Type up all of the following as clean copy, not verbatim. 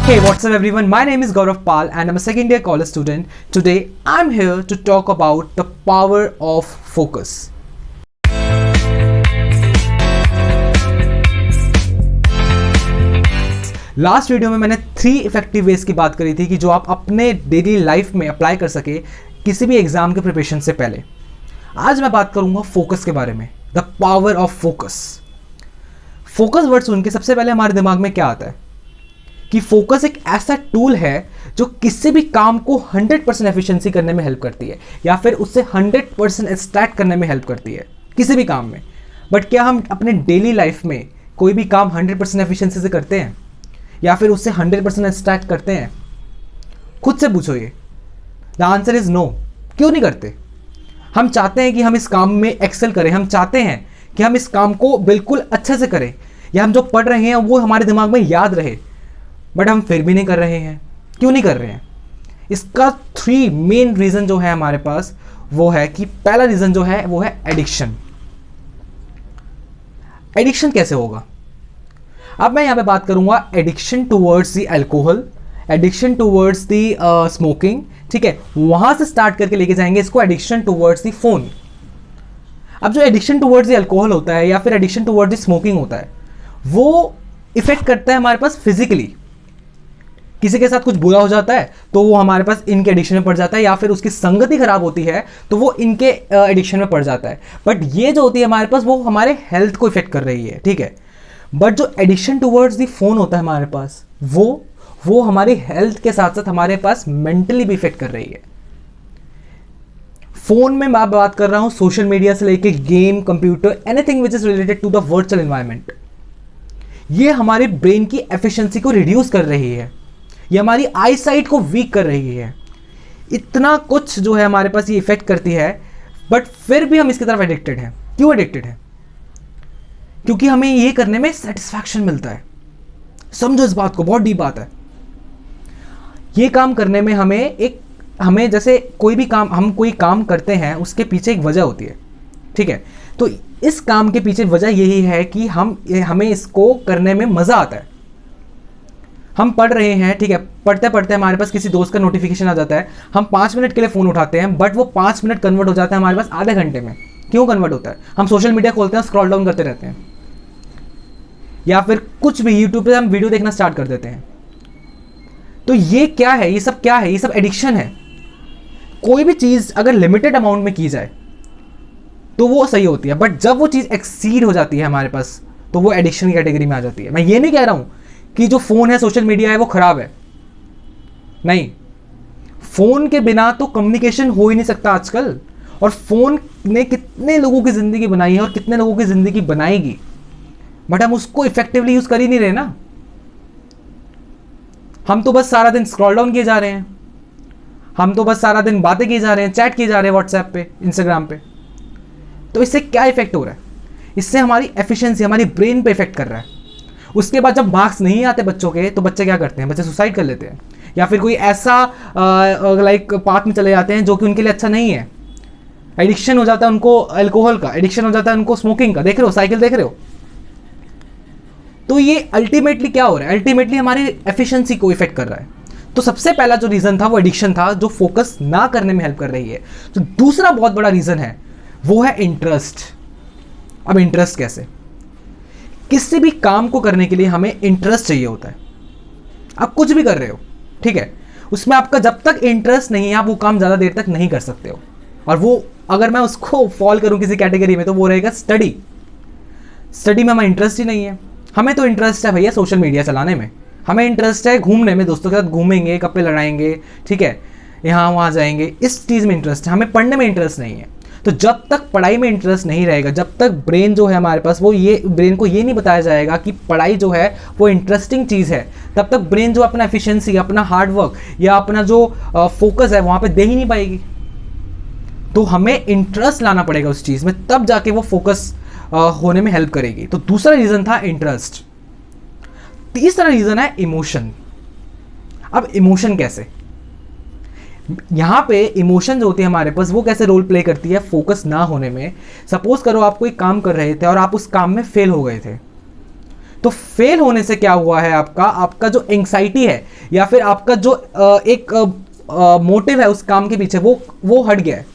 Hey, what's up everyone? My name is Gaurav Pal and I'm a second year college student. Today, I'm here to talk about the power of focus. Last video में मैंने 3 effective ways की बात करी थी कि जो आप अपने डेली लाइफ में अप्लाई कर सके किसी भी एग्जाम के प्रिपरेशन से पहले। आज मैं बात करूंगा फोकस के बारे में, the power of focus. Focus word सुन के सबसे पहले हमारे दिमाग में क्या आता है कि फोकस एक ऐसा टूल है जो किसी भी काम को 100% एफिशिएंसी करने में हेल्प करती है या फिर उससे 100% एक्सट्रैक्ट करने में हेल्प करती है किसी भी काम में। बट क्या हम अपने डेली लाइफ में कोई भी काम 100% एफिशिएंसी से करते हैं या फिर उससे 100% एक्सट्रैक्ट करते हैं? खुद से पूछो ये। The answer is no. क्यों नहीं करते? हम चाहते हैं कि हम इस काम में एक्सेल करें, हम चाहते हैं कि हम इस काम को बिल्कुल अच्छे से करें या हम जो पढ़ रहे हैं वो हमारे दिमाग में याद रहे, बट हम फिर भी नहीं कर रहे हैं। क्यों नहीं कर रहे हैं? इसका 3 मेन रीज़न जो है हमारे पास वो है कि पहला रीज़न जो है वो है एडिक्शन। एडिक्शन कैसे होगा? अब मैं यहाँ पे बात करूंगा addiction towards the alcohol, addiction towards the smoking, ठीक है। वहां से स्टार्ट करके लेके जाएंगे इसको एडिक्शन टूवर्ड्स द फोन। अब जो एडिक्शन टूवर्ड्स द अल्कोहल होता है या फिर एडिक्शन टूवर्ड्स द स्मोकिंग होता है वो इफेक्ट करता है हमारे पास फिजिकली। किसी के साथ कुछ बुरा हो जाता है तो वो हमारे पास इनके एडिक्शन में पड़ जाता है या फिर उसकी संगति खराब होती है तो वो इनके एडिक्शन में पड़ जाता है। बट ये जो होती है हमारे पास वो हमारे हेल्थ को इफेक्ट कर रही है, ठीक है। बट जो एडिक्शन टूवर्ड्स दी फोन होता है हमारे पास वो हमारी हेल्थ के साथ साथ हमारे पास मेंटली भी इफेक्ट कर रही है। फोन में मैं बात कर रहा हूं सोशल मीडिया से लेके game, computer, anything which is related to the virtual environment. ये हमारे ब्रेन की एफिशिएंसी को रिड्यूस कर रही है, ये हमारी आई साइट को वीक कर रही है। इतना कुछ जो है हमारे पास ये इफेक्ट करती है, बट फिर भी हम इसकी तरफ एडिक्टेड हैं। क्यों एडिक्टेड हैं? क्योंकि हमें ये करने में सेटिस्फैक्शन मिलता है। समझो इस बात को, बहुत डीप बात है। ये काम करने में हमें जैसे कोई भी काम, हम कोई काम करते हैं उसके पीछे एक वजह होती है, ठीक है। तो इस काम के पीछे वजह यही है कि हमें इसको करने में मजा आता है। हम पढ़ रहे हैं, ठीक है, पढ़ते पढ़ते हमारे पास किसी दोस्त का नोटिफिकेशन आ जाता है, हम 5 मिनट के लिए फ़ोन उठाते हैं, बट वो 5 मिनट कन्वर्ट हो जाता है हमारे पास आधे घंटे में। क्यों कन्वर्ट होता है? हम सोशल मीडिया खोलते हैं, स्क्रॉल डाउन करते रहते हैं, या फिर कुछ भी यूट्यूब पे हम वीडियो देखना स्टार्ट कर देते हैं। तो ये क्या है? ये सब क्या है? ये सब एडिक्शन है। कोई भी चीज़ अगर लिमिटेड अमाउंट में की जाए तो वो सही होती है, बट जब वो चीज़ एक्सीड हो जाती है हमारे पास तो वो एडिक्शन की कैटेगरी में आ जाती है। मैं ये नहीं कह रहा हूं कि जो फ़ोन है, सोशल मीडिया है, वो ख़राब है। नहीं, फ़ोन के बिना तो कम्युनिकेशन हो ही नहीं सकता आजकल। और फ़ोन ने कितने लोगों की ज़िंदगी बनाई है और कितने लोगों की ज़िंदगी बनाएगी, बट हम उसको इफेक्टिवली यूज़ कर ही नहीं रहे ना। हम तो बस सारा दिन स्क्रॉल डाउन किए जा रहे हैं, हम तो बस सारा दिन बातें किए जा रहे हैं, चैट किए जा रहे हैं व्हाट्सएप पे, इंस्टाग्राम पे। तो इससे क्या इफेक्ट हो रहा है? इससे हमारी एफिशिएंसी, हमारी ब्रेन पे इफेक्ट कर रहा है। उसके बाद जब मार्क्स नहीं आते बच्चों के तो बच्चे क्या करते हैं? बच्चे सुसाइड कर लेते हैं या फिर कोई ऐसा पाथ में चले जाते हैं जो कि उनके लिए अच्छा नहीं है। एडिक्शन हो जाता है उनको अल्कोहल का, एडिक्शन हो जाता है उनको स्मोकिंग का। देख रहे हो, साइकिल देख रहे हो? तो ये अल्टीमेटली क्या हो रहा है? अल्टीमेटली हमारी एफिशिएंसी को इफेक्ट कर रहा है। तो सबसे पहला जो रीज़न था वो एडिक्शन था, जो फोकस ना करने में हेल्प कर रही है। तो दूसरा बहुत बड़ा रीज़न है वो है इंटरेस्ट। अब इंटरेस्ट कैसे? किसी भी काम को करने के लिए हमें इंटरेस्ट चाहिए होता है। आप कुछ भी कर रहे हो, ठीक है, उसमें आपका जब तक इंटरेस्ट नहीं है आप वो काम ज़्यादा देर तक नहीं कर सकते हो। और वो अगर मैं उसको फॉल करूं किसी कैटेगरी में तो वो रहेगा स्टडी। स्टडी में हमें इंटरेस्ट ही नहीं है। हमें तो इंटरेस्ट है भैया सोशल मीडिया चलाने में, हमें इंटरेस्ट है घूमने में, दोस्तों के साथ घूमेंगे, गप्पे लड़ाएंगे, ठीक है, यहाँ वहाँ जाएंगे, इस चीज़ में इंटरेस्ट है। हमें पढ़ने में इंटरेस्ट नहीं है। तो जब तक पढ़ाई में इंटरेस्ट नहीं रहेगा, जब तक ब्रेन जो है हमारे पास वो ब्रेन को ये नहीं बताया जाएगा कि पढ़ाई जो है वो इंटरेस्टिंग चीज़ है, तब तक ब्रेन जो अपना एफिशिएंसी, अपना हार्डवर्क या अपना जो फोकस है वहाँ पे दे ही नहीं पाएगी। तो हमें इंटरेस्ट लाना पड़ेगा उस चीज़ में, तब जाके वो फोकस होने में हेल्प करेगी। तो दूसरा रीज़न था इंटरेस्ट। तीसरा रीज़न है इमोशन। अब इमोशन कैसे? यहाँ पे इमोशन जो होती है हमारे पास वो कैसे रोल प्ले करती है फोकस ना होने में। सपोज करो आप कोई काम कर रहे थे और आप उस काम में फेल हो गए थे, तो फेल होने से क्या हुआ है, आपका जो एंग्जाइटी है या फिर आपका जो एक मोटिव है उस काम के पीछे, वो हट गया है।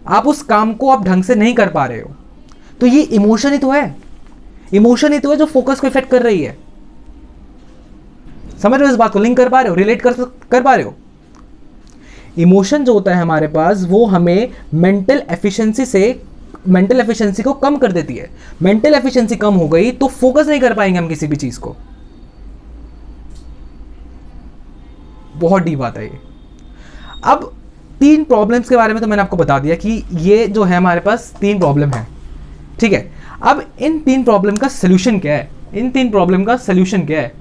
आप उस काम को आप ढंग से नहीं कर पा रहे हो। तो ये इमोशन ही तो है, इमोशन ही तो है जो फोकस को इफेक्ट कर रही है। समझ रहे हो इस बात को, लिंक कर पा रहे हो, रिलेट कर पा रहे हो। इमोशन जो होता है हमारे पास, वो हमें मेंटल एफिशिएंसी को कम कर देती है। मेंटल एफिशिएंसी कम हो गई तो फोकस नहीं कर पाएंगे हम किसी भी चीज को। बहुत डीप बात है ये। अब 3 प्रॉब्लम्स के बारे में तो मैंने आपको बता दिया कि ये जो है हमारे पास 3 प्रॉब्लम है, ठीक है। अब इन 3 प्रॉब्लम का सोल्यूशन क्या है, इन 3 प्रॉब्लम का सोल्यूशन क्या है?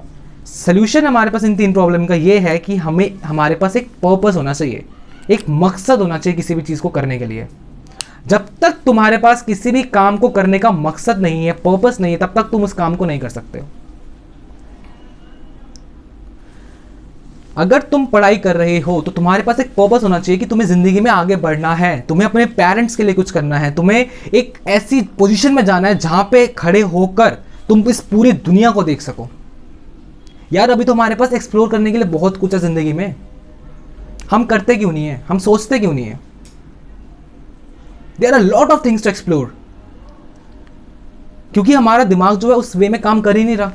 सोल्यूशन हमारे पास इन 3 प्रॉब्लम का ये है कि हमारे पास एक पर्पस होना चाहिए, एक मकसद होना चाहिए किसी भी चीज़ को करने के लिए। जब तक तुम्हारे पास किसी भी काम को करने का मकसद नहीं है, पर्पस नहीं है, तब तक तुम उस काम को नहीं कर सकते हो। अगर तुम पढ़ाई कर रहे हो तो तुम्हारे पास एक पर्पस होना चाहिए कि तुम्हें जिंदगी में आगे बढ़ना है, तुम्हें अपने पेरेंट्स के लिए कुछ करना है, तुम्हें एक ऐसी पोजीशन में जाना है जहां पे खड़े होकर तुम इस पूरी दुनिया को देख सको। यार अभी तो हमारे पास एक्सप्लोर करने के लिए बहुत कुछ है जिंदगी में, हम करते क्यों नहीं है, हम सोचते क्यों नहीं है? There are lot of things to explore. क्योंकि हमारा दिमाग जो है उस वे में काम कर ही नहीं रहा।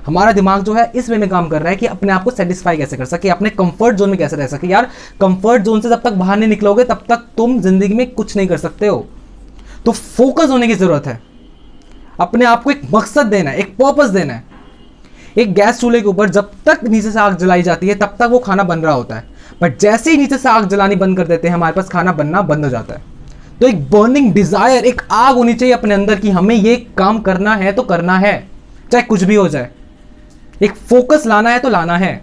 हमारा दिमाग जो है इस वे में काम कर रहा है कि अपने आप को सेटिस्फाई कैसे कर सके, अपने कंफर्ट जोन में कैसे रह सके। यार कंफर्ट जोन से जब तक बाहर नहीं निकलोगे तब तक तुम जिंदगी में कुछ नहीं कर सकते हो। तो फोकस होने की जरूरत है, अपने आप को एक मकसद देना है, एक पर्पस देना है। एक गैस चूल्हे के ऊपर जब तक नीचे से आग जलाई जाती है तब तक वो खाना बन रहा होता है, बट जैसे ही नीचे से आग जलानी बंद कर देते हैं हमारे पास खाना बनना बंद हो जाता है। तो एक बर्निंग डिजायर, एक आग होनी चाहिए अपने अंदर कि हमें ये काम करना है तो करना है, चाहे कुछ भी हो जाए। एक फोकस लाना है तो लाना है।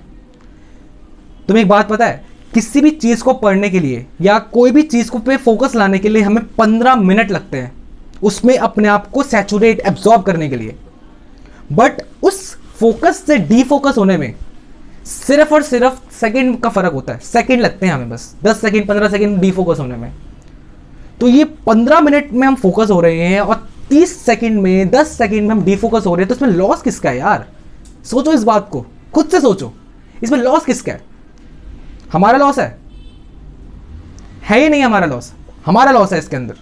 तुम्हें एक बात पता है, किसी भी चीज को पढ़ने के लिए या कोई भी चीज को पे फोकस लाने के लिए हमें 15 मिनट लगते हैं उसमें अपने आप को सैचुरेट, एब्जॉर्ब करने के लिए। बट उस फोकस से डीफोकस होने में सिर्फ और सिर्फ सेकंड का फर्क होता है। सेकंड लगते हैं हमें, बस 10 सेकंड 15 सेकंड डीफोकस होने में। तो ये 15 मिनट में हम फोकस हो रहे हैं और 30 सेकंड में, 10 सेकंड में हम डीफोकस हो रहे हैं। तो इसमें लॉस किसका है यार? सोचो इस बात को, खुद से सोचो, इसमें लॉस किसका है? हमारा लॉस है ही नहीं? हमारा लॉस, हमारा लॉस है इसके अंदर।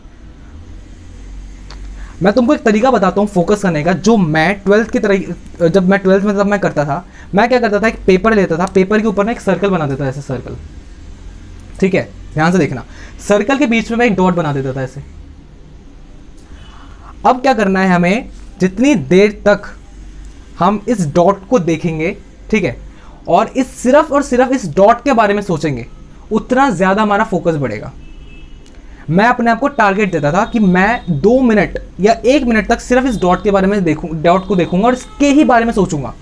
मैं तुमको एक तरीका बताता हूं फोकस करने का, जो मैं 12th की तरह, जब मैं 12th में तब मैं करता था। मैं क्या करता था, एक पेपर लेता था, पेपर के ऊपर ना एक सर्कल बना देता था, ऐसे सर्कल, ठीक है, ध्यान से देखना। सर्कल के बीच में मैं एक डॉट बना देता था ऐसे। अब क्या करना है हमें, जितनी देर तक हम इस डॉट को देखेंगे, ठीक है, और सिर्फ और सिर्फ इस डॉट के बारे में सोचेंगे, उतना ज्यादा हमारा फोकस बढ़ेगा। मैं अपने आप को टारगेट देता था कि मैं 2 मिनट या 1 मिनट तक सिर्फ इस डॉट के बारे में डॉट को देखूंगा और इसके ही बारे में सोचूंगा।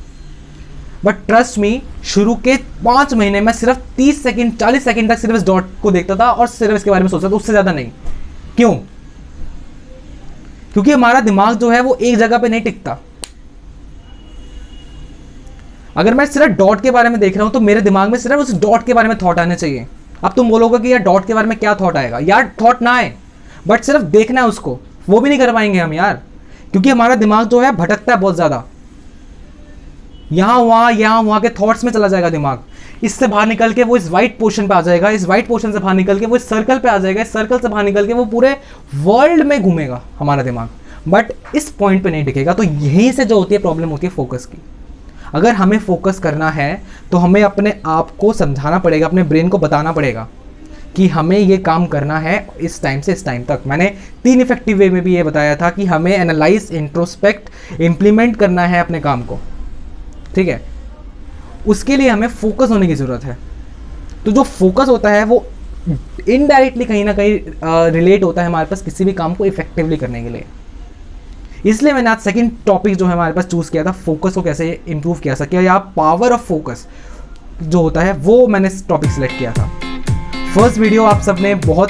बट ट्रस्ट मी, शुरू के 5 महीने में सिर्फ 30 सेकंड 40 सेकंड तक सिर्फ इस डॉट को देखता था और सिर्फ इसके बारे में सोचता था, उससे ज्यादा नहीं। क्यों? क्योंकि हमारा दिमाग जो है वो एक जगह पे नहीं टिकता। अगर मैं सिर्फ डॉट के बारे में देख रहा हूं तो मेरे दिमाग में सिर्फ उस डॉट के बारे में थॉट आने चाहिए। अब तुम बोलोगे कि यार डॉट के बारे में क्या थॉट आएगा? यार थॉट ना आए, बट सिर्फ देखना है उसको, वो भी नहीं कर पाएंगे हम यार, क्योंकि हमारा दिमाग जो है भटकता है बहुत ज्यादा। यहां वहां के थॉट्स में चला जाएगा दिमाग। इससे बाहर निकल के वो इस व्हाइट पोर्शन पे आ जाएगा, इस व्हाइट पोर्शन से बाहर निकल के वो इस सर्कल पे आ जाएगा, इस सर्कल से बाहर निकल के वो पूरे वर्ल्ड में घूमेगा हमारा दिमाग, बट इस पॉइंट पे नहीं टिकेगा। तो यहीं से जो होती है प्रॉब्लम होती है फोकस की। अगर हमें फोकस करना है तो हमें अपने आप को समझाना पड़ेगा, अपने ब्रेन को बताना पड़ेगा कि हमें ये काम करना है इस टाइम से इस टाइम तक। मैंने 3 इफेक्टिव वे में भी ये बताया था कि हमें एनालाइज, इंट्रोस्पेक्ट, इम्प्लीमेंट करना है अपने काम को, ठीक है। उसके लिए हमें फोकस होने की ज़रूरत है। तो जो फोकस होता है वो इनडायरेक्टली कहीं ना कहीं रिलेट होता है हमारे पास किसी भी काम को इफेक्टिवली करने के लिए। इसलिए मैंने आज सेकंड टॉपिक जो है हमारे पास चूज़ किया था, फोकस को कैसे इंप्रूव किया सके, या पावर ऑफ फोकस जो होता है वो मैंने टॉपिक सिलेक्ट किया था। फर्स्ट वीडियो आप सबने बहुत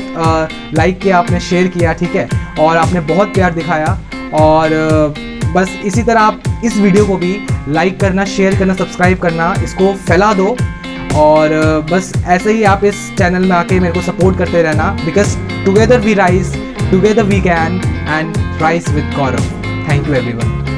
लाइक किया, आपने शेयर किया, ठीक है, और आपने बहुत प्यार दिखाया। और बस इसी तरह आप इस वीडियो को भी लाइक करना, शेयर करना, सब्सक्राइब करना, इसको फैला दो। और बस ऐसे ही आप इस चैनल में आके मेरे को सपोर्ट करते रहना, because together we rise, together we can, and rise with Gaurav. Thank you everyone.